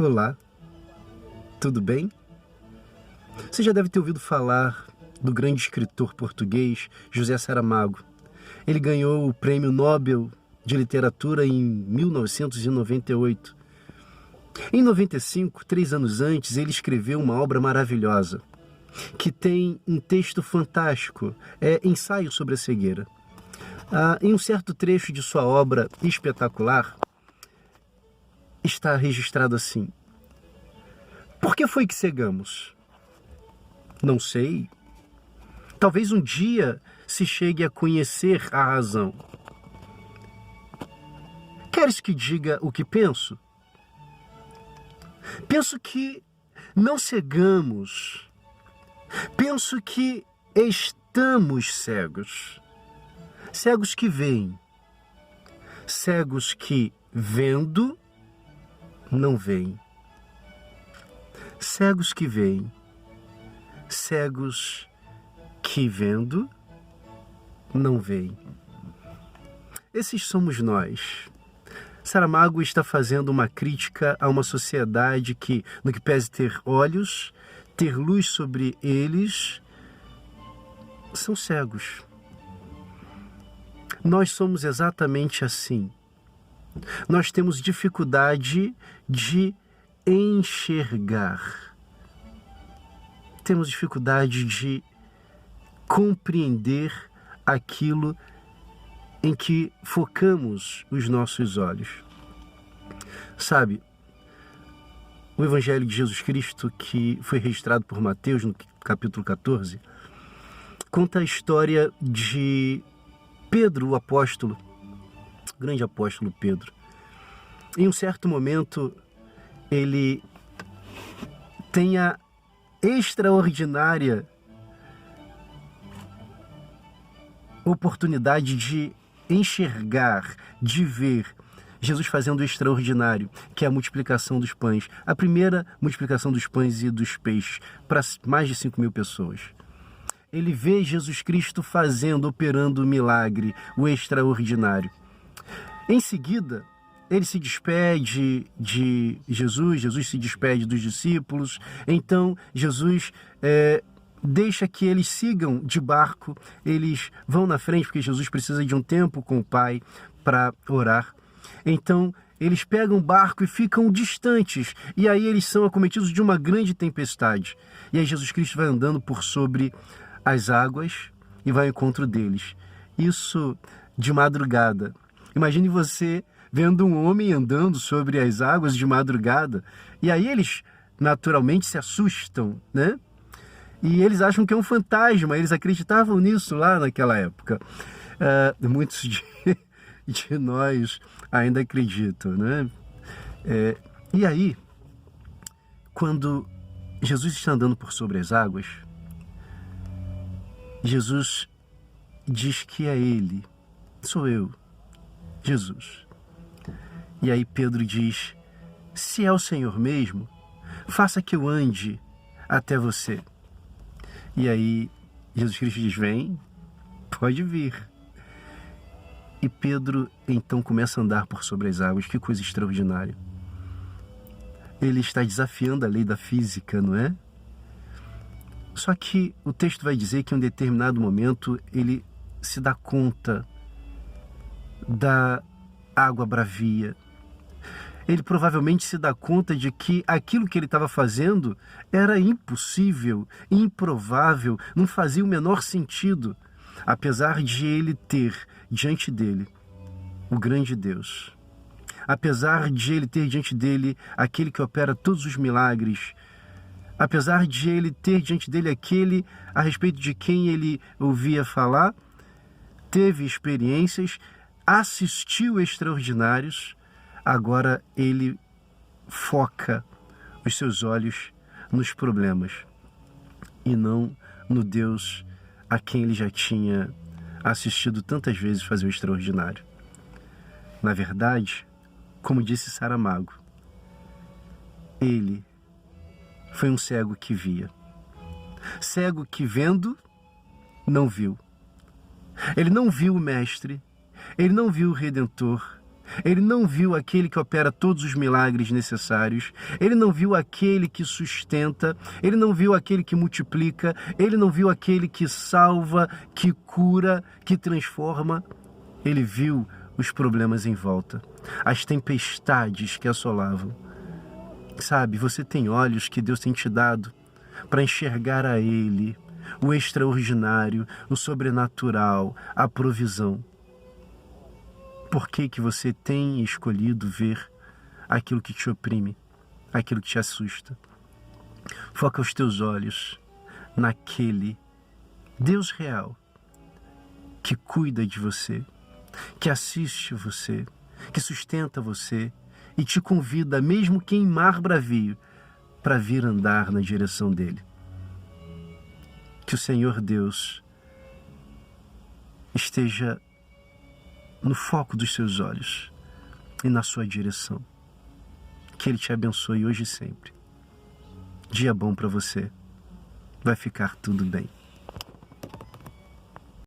Olá, tudo bem? Você já deve ter ouvido falar do grande escritor português José Saramago. Ele ganhou o Prêmio Nobel de Literatura em 1998. Em 95, 3 anos antes, ele escreveu uma obra maravilhosa, que tem um texto fantástico, Ensaio sobre a Cegueira. Em um certo trecho de sua obra espetacular, está registrado assim: por que foi que cegamos? Não sei. Talvez um dia se chegue a conhecer a razão. Queres que diga o que penso? Penso que não cegamos. Penso que estamos cegos. Cegos que veem. Cegos que, vendo, não veem. Cegos que veem. Cegos que, vendo, não veem. Esses somos nós. Saramago está fazendo uma crítica a uma sociedade que, no que pese ter olhos, ter luz sobre eles, são cegos. Nós somos exatamente assim. Nós temos dificuldade de enxergar. Temos dificuldade de compreender aquilo em que focamos os nossos olhos. Sabe, o Evangelho de Jesus Cristo, que foi registrado por Mateus no capítulo 14, conta a história de Pedro, o apóstolo, o grande apóstolo Pedro. Em um certo momento, ele tem a extraordinária oportunidade de enxergar, de ver Jesus fazendo o extraordinário, que é a multiplicação dos pães. A primeira multiplicação dos pães e dos peixes para mais de 5.000 pessoas. Ele vê Jesus Cristo fazendo, operando o milagre, o extraordinário. Em seguida, ele se despede de Jesus se despede dos discípulos. Então, Jesus deixa que eles sigam de barco, eles vão na frente, porque Jesus precisa de um tempo com o Pai para orar. Então, eles pegam o barco e ficam distantes, e aí eles são acometidos de uma grande tempestade. E aí Jesus Cristo vai andando por sobre as águas e vai ao encontro deles. Isso de madrugada. Imagine você vendo um homem andando sobre as águas de madrugada, e aí eles naturalmente se assustam, né? E eles acham que é um fantasma, eles acreditavam nisso lá naquela época. Muitos de nós ainda acreditam, né? E aí, quando Jesus está andando por sobre as águas, Jesus diz que é Ele, sou eu, Jesus. E aí Pedro diz: se é o Senhor mesmo, faça que eu ande até você. E aí Jesus Cristo diz: vem, pode vir. E Pedro então começa a andar por sobre as águas. Que coisa extraordinária. Ele está desafiando a lei da física, não é? Só que o texto vai dizer que em um determinado momento ele se dá conta da água bravia. Ele provavelmente se dá conta de que aquilo que ele estava fazendo era impossível, improvável, não fazia o menor sentido, apesar de ele ter diante dele o grande Deus. Apesar de ele ter diante dele aquele que opera todos os milagres, apesar de ele ter diante dele aquele a respeito de quem ele ouvia falar, teve experiências, assistiu extraordinários, agora ele foca os seus olhos nos problemas e não no Deus a quem ele já tinha assistido tantas vezes fazer o extraordinário. Na verdade, como disse Saramago, ele foi um cego que via. Cego que vendo, não viu. Ele não viu o Mestre, ele não viu o Redentor, Ele não viu aquele que opera todos os milagres necessários. Ele não viu aquele que sustenta. Ele não viu aquele que multiplica. Ele não viu aquele que salva, que cura, que transforma. Ele viu os problemas em volta, as tempestades que assolavam. Sabe, você tem olhos que Deus tem te dado para enxergar a Ele, o extraordinário, o sobrenatural, a provisão. Por que que você tem escolhido ver aquilo que te oprime, aquilo que te assusta? Foca os teus olhos naquele Deus real que cuida de você, que assiste você, que sustenta você e te convida, mesmo que em mar bravio, para vir andar na direção dele. Que o Senhor Deus esteja no foco dos seus olhos e na sua direção. Que Ele te abençoe hoje e sempre. Dia bom para você. Vai ficar tudo bem.